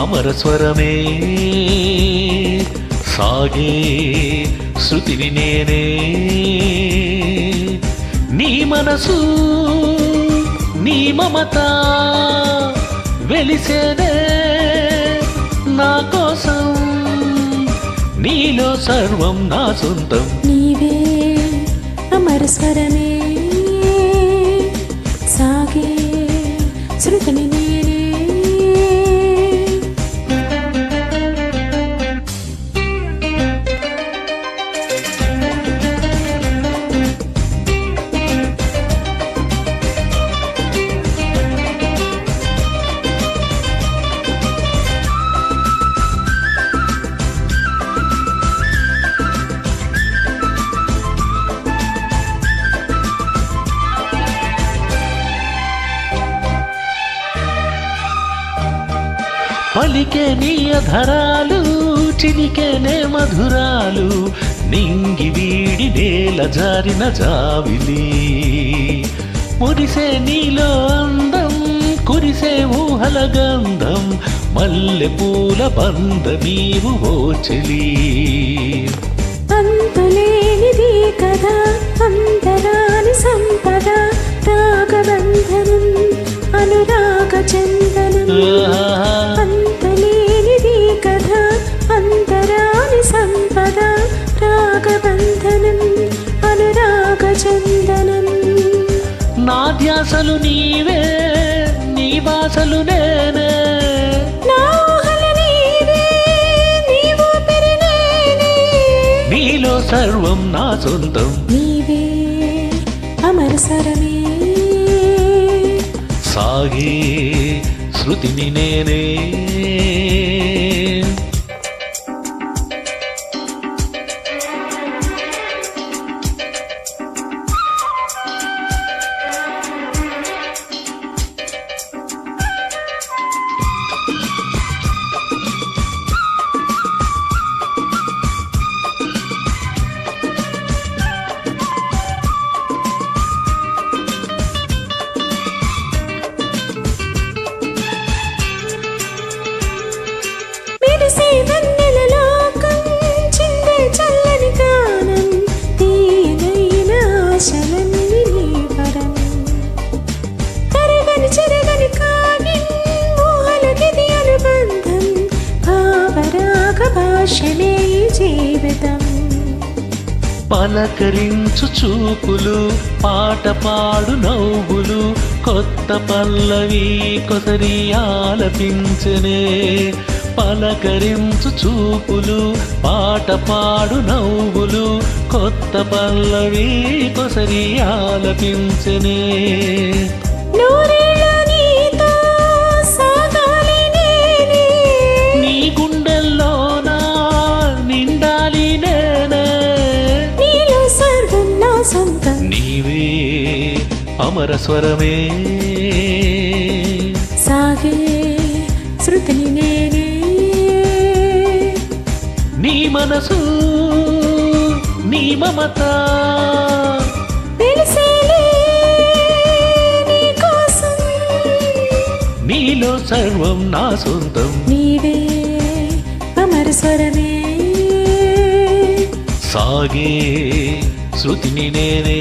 అమరస్వరమే సాగే శృతిని నేనే నీ మనసు నీ మమత వెలిసేదే నా కోసం నీలో సర్వం నా సొంతం నీవే అమరస్వరమే సాగే శృతిని నేనే పలికే నీ అధరాలు చిలికేనే మధురాలు నింగి వీడి నేల జారిన జావిలి మురిసే నీలో అందం కురిసే ఊహల గంధం మల్లె పూల బంద నీవు ఓ చెలి అంతులేనిది కదా అంతరాని సంపద రాగబంధనం అనురాగ చందనం అంతులేనిది కదా అంతరాని సంపద రాగబంధనం అనురాగ చందనం నా ధ్యాసలు నీవే నీ వాసలు నేనే నా ఊహలు నీవే నీ ఊపిరి నేనే నీలో సర్వం నా సొంతం నీవే అమరస్వరమే సాగే శృతిని నేనే మెరిసే వెన్నెల లోకం చిందే చల్లని గానం తీయనైన ఆశలన్నీ నీ వరం తరగని చెరగని కావ్యం ఊహలకిది అనుబంధం భావరాగ భాషలే ఈ జీవితం పలకరించు చూపులు పాట పాడు నవ్వులు కొత్త పల్లవి కొసరి ఆలపించనే పలకరించు చూపులు పాట పాడు నవ్వులు కొత్త పల్లవి కొసరి ఆలపించనే నూరేళ్ళ నీతో సాగాలి నేనే నీ గుండెల్లోనా నిండాలి నేనే నీలో సర్వం నా సొంతం నీవే అమరస్వరమే సాగే శృతిని నేనే నీ మనసు నీ మమత వెలిసేలే నీ కోసం నీలో సర్వం నా సొంతం నీవే అమరస్వరమే సాగే శృతిని నేనే